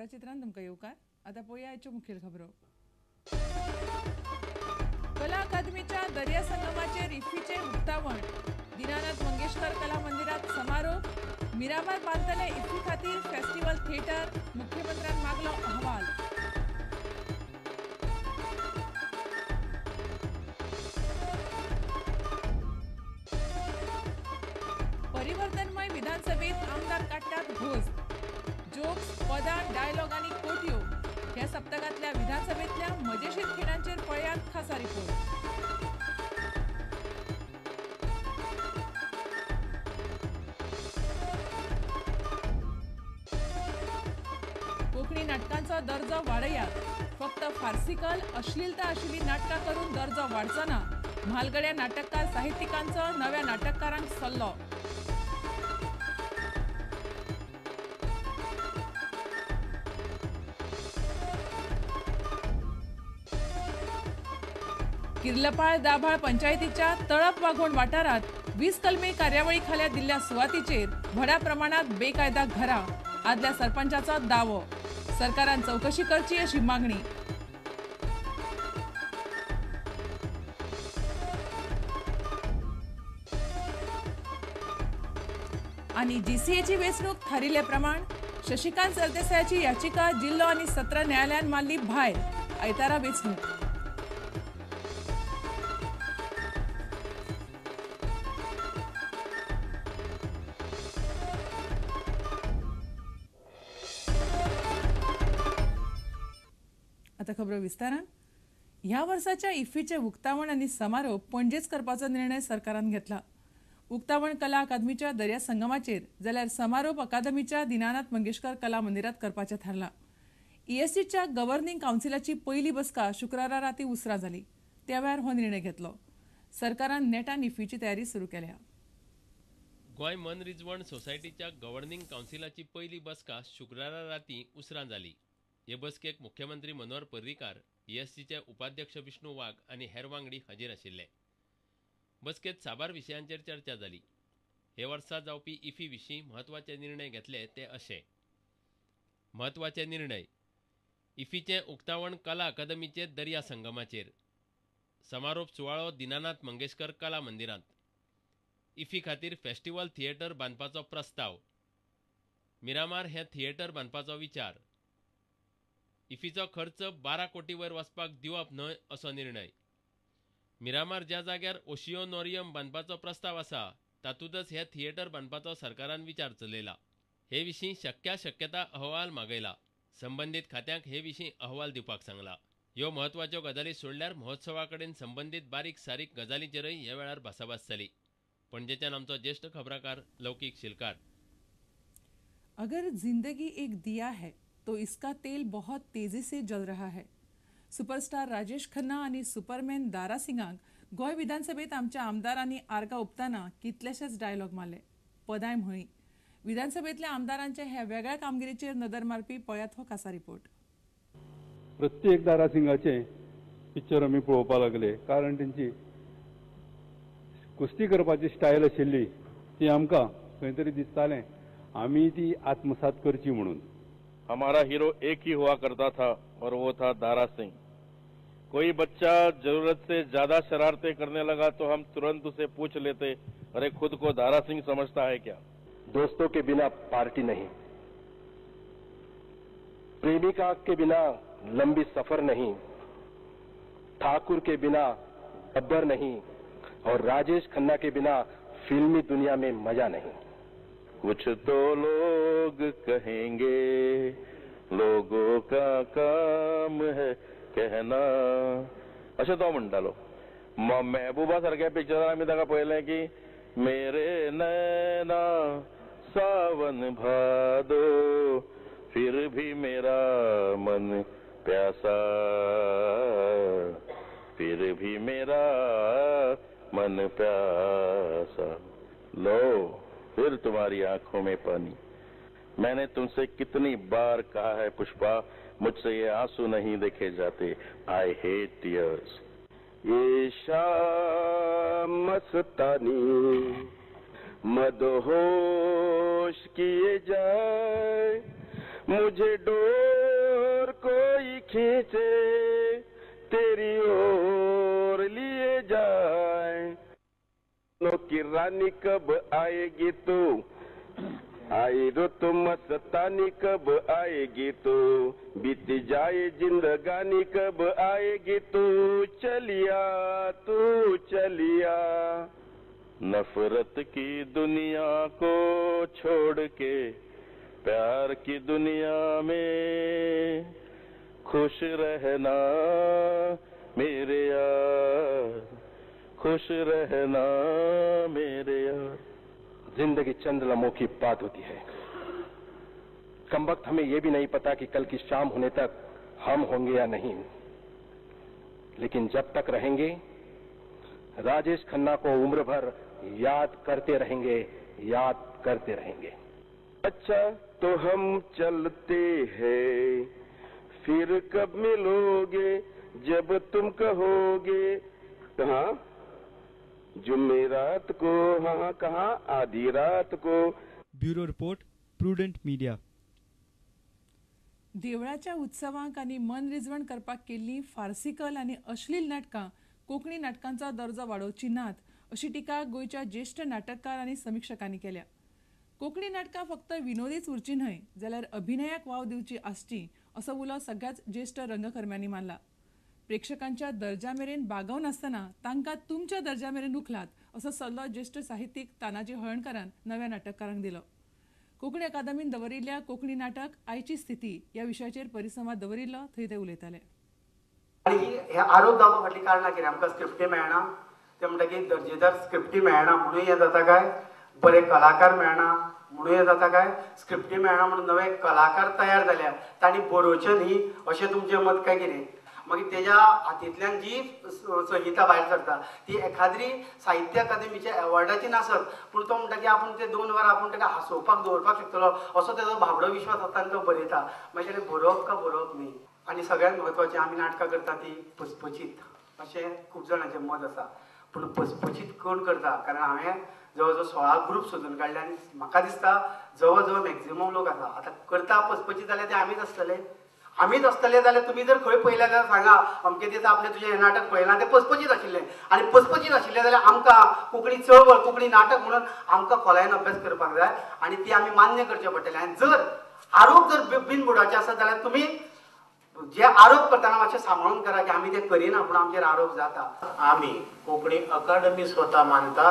खबराचित्रांत तुमकां येवकार. आतां पळोवया आयच्यो मुखेल खबरो. कला अकादमीच्या दर्या संगमाचेर इफ्फीचे उक्तावण. दीनानाथ मंगेशकर कला मंदिरात समारोप. मिरामार बांदतले इफ्फी खातीर फेस्टिवल थिएटर. मुख्यमंत्र्यान मागलो अहवाल. परिवर्तनमय विधानसभेत आमदार काडटात घोष. जोक्स, पदां, डायलॉग आनी कोटयो ह्या सप्तकांतल्या विधानसभेंतल्या मजेशीर खिणांचेर पळयात खासा रिपोर्ट. कोंकणी नाटकांचो दर्जो वाडयात. फक्त फार्सिकल अश्लीलता आशिल्लीं नाटकां करून दर्जो वाडचो ना. म्हालगड्या नाटककार साहित्यिकांचो नव्या नाटककारांक सल्लो. किर्लपाळ दाभाळ पंचायतीच्या तळप वाघोण वाठारात 20 कलमी कार्यावळी खाला दिल्ल्या सुवातीचेर व्हडा प्रमाणात बेकायदा घरां. आदल्या सरपंचाचो दावो. सरकारान चवकशी करची अशी मागणी. आनी जीसीएची वेंचणूक थारिल्ले प्रमाण शशिकांत सरदेसायाची याचिका जिल्लो आनी सत्र न्यायालयान मारली भायर. आयतारा वेंचणूक. आता खबरो विस्तारान. ह्या वर्साच्या इफ्फीचे उक्तावण आनी समारोप पणजेच करपाचो निर्णय सरकारान घेतला. उक्तावण कला अकादमीच्या दर्या संगमाचेर जाल्यार समारोप अकादमीच्या दीनानाथ मंगेशकर कला मंदिरात करपाचें थारलां. ईएससीच्या गव्हर्निंग कावन्सिलाची पयली बसका शुक्रारा राती उसरा जाली. त्या वेळार हो निर्णय घेतलो. सरकारान नेटान इफ्फीची तयारी सुरू केल्या. गोंय मनरिजवण सोसायटीच्या गव्हर्निंग कावन्सिलाची पयली बसका शुक्रारा राती उसरां जाली. हे बसकेक मुख्यमंत्री मनोहर पर्रीकार, ईएससीचे उपाध्यक्ष विष्णू वाघ आनी हेर वांगडी हाजीर आशिल्ले. बसकेत साबार विशयांचेर चर्चा जाली. हे वर्सा जावपी इफ्फी विशीं म्हत्वाचे निर्णय घेतले ते अशे. म्हत्वाचे निर्णय. इफ्फीचें उक्तावण कला अकादमीचे दर्या संगमाचेर. समारोप सुवाळो दीनानाथ मंगेशकर कला मंदिरांत. इफ्फी खातीर फेस्टिवल थिएटर बांदपाचो प्रस्ताव. मिरामार हें थिएटर बांदपाचो विचार. इफ्फीचो खर्च 12 कोटी वयर वचपाक दिवप न्हय असो निर्णय. मिरामार ज्या जाग्यार ओशिओनोरियम बांदपाचो प्रस्ताव आसा तातूंतच हे थिएटर बांदपाचो सरकारान विचार चलयला. हे विशीं शक्यता अहवाल मागयला. संबंदीत खात्यांक हे विशीं अहवाल दिवपाक सांगला. ह्यो म्हत्वाच्यो गजाली सोडल्यार महोत्सवा कडेन संबंदीत बारीक सारीक गजालींचेरय ह्या वेळार भासाभास जाली. पणजेच्यान आमचो ज्येष्ठ खबराकार लौकीक शिलकार. अगर जिंदगी एक दिया है तो इसका तेल बहुत तेजी से जल रहा है. सुपरस्टार राजेश खन्ना आणि सुपरमॅन दारा सिंगाक गोंय विधानसभेत आमच्या आमदारांनी आर्गां ओंपतना कितलेशेच डायलॉग मारले. पदाय म्हळी. विधानसभेतल्या आमदारांच्या ह्या वेगळ्या कामगिरीचेर नदर मारपी पळयात हो खासा रिपोर्ट. प्रत्येक दारा सिंगाचे पिक्चर आमी पळोवपाक लागले. कारण तेंची कुस्ती करपाची स्टायल आशिल्ली ती आमकां खंय तरी दिसतालें आमी ती आत्मसात करची म्हणून. हमारा हीरो एक ही हुआ करता था और वो था दारा सिंह. कोई बच्चा जरूरत से ज्यादा शरारतें करने लगा तो हम तुरंत उसे पूछ लेते, अरे खुद को दारा सिंह समझता है क्या? दोस्तों के बिना पार्टी नहीं, प्रेमिका के बिना लंबी सफर नहीं, ठाकुर के बिना गब्बर नहीं और राजेश खन्ना के बिना फिल्मी दुनिया में मजा नहीं. कुछ तो लोग कहेंगे, लोगों का काम है कहना, अशें तो म्हणटालो. महबूबा सारख्या पिक्चरान आमी ताका पळयलें की मेरे नैना सावन भादो फिर भी मेरा मन प्यासा, फिर भी मेरा मन प्यासा, लो फिर तुम्हारी आंखों में पानी. मैंने तुमसे कितनी बार कहा है पुष्पा, मुझसे ये आंसू नहीं देखे जाते. I hate tears. ये शाम मस्तानी मदहोश किए जाए, मुझे डोर कोई खींचे तेरी ओर लिए जाए नो की रानी कब आएगी तू आई रुत मस्तानी कब आएगी तू बीती जाए जिंदगानी कब आएगी तू चलिया नफरत की दुनिया को छोड़ के प्यार की दुनिया में खुश रहना मेरे यार खुश रहना मेरे यार। जिंदगी चंद लम्हों की बात होती है। कम वक्त हमें यह भी नहीं पता कि कल की शाम होने तक हम होंगे या नहीं, लेकिन जब तक रहेंगे राजेश खन्ना को उम्र भर याद करते रहेंगे। अच्छा तो हम चलते हैं, फिर कब मिलोगे जब तुम कहोगे कहाँ जुमेरात को, हाँ कहाँ आधी रात को। Bureau report prudent media. देवळाच्या उत्सवांक आनी मनरिजवण करपाक केल्लीं फार्सिकल आनी अश्लील नाटकां कोंकणी नाटकांचो दर्जो वाडोवची नात अशी टिका गोंयच्या ज्येश्ठ नाटककार आनी समीक्षकांनी केल्या। कोंकणी नाटकां फक्त विनोदीच उरची न्हय जाल्यार अभिनयाक वाव दिवची आसची असो उलो सगळ्याच ज्येश्ठ रंगकर्म्यांनी मानला। प्रेक्षकांच्या दर्जा मेरेन बागव नासतना तांकां तुमच्या दर्जा मेरेन उखलात असो सल्लो ज्येश्ठ साहित्यीक तानाजी हळर्णकारान नव्या नाटककारांक दिलो। कोंकणी अकादमीन दवरिल्ल्या कोंकणी नाटक आयची स्थिती ह्या विशयाचेर परिसंवाद दवरिल्लो, थंय ते उलयताले। आणि हे आरोप दाखोवपा फाटली कारणां कितें? आमकां स्क्रिप्टी मेळना, ते म्हणटा की दर्जेदार स्क्रिप्टी मेळना म्हणून हें जाता काय, बरे कलाकार मेळना म्हणून हें जाता काय, स्क्रिप्टी मेळना म्हणून नवे कलाकार तयार जाल्या तांणी बरोवचे न्ही अशें तुमचें मत काय कितें? मागीर तेज्या हातींतल्यान जी संहिता भायर सरता ती एखादी साहित्य अकादमीच्या अवॉर्डाची नासत, पूण तो म्हणटा की आपूण ते 2 वरां आपूण ताका हांसोवपाक दवरपाक शकतलो असो तेजो भाबडो विश्वास आसता आनी तो बरयता। मागीर ताणें बरोवप का बरोवप न्ही। आनी सगळ्यांत म्हत्वाचें आमी नाटकां करता ती पचपचीत अशें खूब जाणांचें मत आसा, पूण पचपचीत कोण करता? कारण हांवें जवळ जवळ 16 ग्रूप सोदून काडले आनी म्हाका दिसता जवळ जवळ मॅक्झिमम लोक आसा आतां करता पचपचीत जाल्यार ते आमीच आसतले जाल्यार तुमी जर खंय पळयल्या जाल्यार सांगा अमके दिसा आपलें तुजें हें नाटक पळयलां तें पचपचीत आशिल्लें आनी पचपचीत आशिल्लें जाल्यार आमकां कोंकणी चळवळ कोंकणी नाटक म्हणून आमकां खोलायेन अभ्यास करपाक जाय आनी ती आमी मान्य करचें पडटलें। आनी जर आरोप जर बिनबुडाचे आसत जाल्यार तुमी जे आरोप करतना मातशें सांबाळून करा की आमी ते करिना पूण आमचेर आरोप जाता। आमी कोंकणी अकादमी स्वता मानता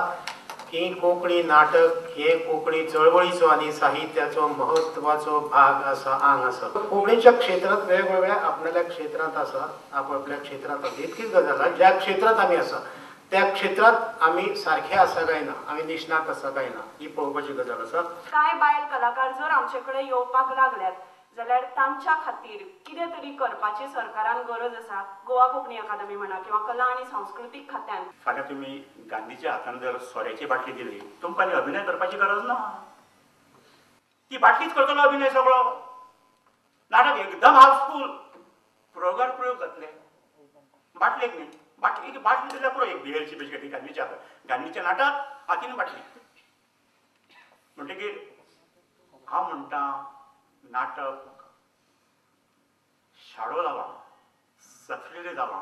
की कोंकणी नाटक हे कोंकणी चळवळीचो आनी साहित्याचो महत्वाचो भाग आसा, आंग आसा। कोंकणीच्या क्षेत्रांत वेगवेगळ्या आपणाल्या क्षेत्रांत आसा, आपापल्या क्षेत्रांत आसा। इतकीच गजाल आसा ज्या क्षेत्रांत आमी आसा त्या क्षेत्रांत आमी सारखे आसा काय ना, आमी निष्णात आसा काय ना ही पळोवपाची गजाल आसा। काय बायल कलाकार जर आमचे कडेन येवपाक लागल्यात जाल्यार तांच्या खातीर कितें तरी करपाची सरकारान गरज आसा। गोवा कोंकणी अकादमी म्हणा किंवा कला आनी सांस्कृतीक खात्यान फाल्यां तुमी गांधीच्या हातान जर सोऱ्याची बाटली दिली तुमकां आनी अभिनय करपाची गरज ना, ती बाटलीच करतलो अभिनय सगळो। नाटक एकदम हावसफुल प्रोगार प्रयोग जातले, बाटलेक न्ही, बाटली दिल्यार पुरो एक बियरची बेश्टी गांधीचें नाटक हातीन बाटली म्हणटकीर हांव म्हणटा नाटक शाडो जाला, सखलेले जाला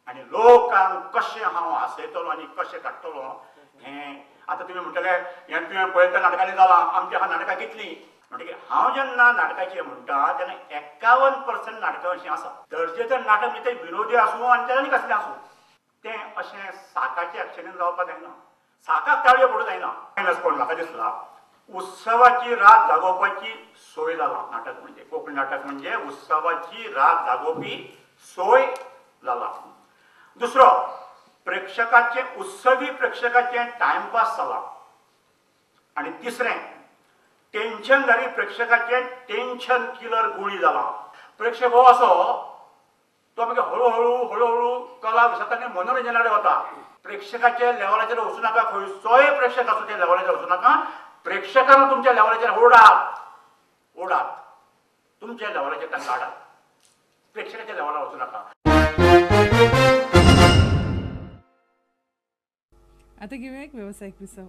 आनी लोकांक कशें हांव हांसयतलो आनी कशें काडटलो हें आतां तुमी म्हणटले हें तुवें पळयता नाटकांनी जालां, आमची ह्या नाटकां कितलीं म्हणटकीर हांव जेन्ना नाटकाचें म्हणटा तेन्ना 51% नाटकां अशीं आसा। दर्जेदार नाटक म्हणजे तें विनोदी आसूं आनी तें आनी कसलें आसूं तें अशें साकाचे अक्षरेन जावपाक जायना, साकाक ताळयो पडूं जायना। कोण म्हाका दिसला उत्सवाची रात जागोवपाची सोय जाला नाटक म्हणजे, कोंकणी नाटक म्हणजे उत्सवाची रात जागोवपी सोय जाला। दुसरो प्रेक्षकाचे उत्सवी प्रेक्षकाचे टायमपास जाला आनी तिसरें टेन्शनधारी प्रेक्षकाचे टेन्शन किलर गुळी जाला। प्रेक्षक हो असो तो मागीर हळू कला विसरता मनोरंजनाकडे वता। प्रेक्षकाच्या लेवलाचेर वचूं नाका, खंयचोय प्रेक्षक आसूं त्या लेवलाचेर वचूं नाका, प्रेक्षकांक तुमच्या लेवलाचेर ओडात तुमच्या लेवलाचेर तांकां हाडात, प्रेक्षकाच्या लेवलार वचूं नाका। आता घेऊया एक व्यावसायिक विसव।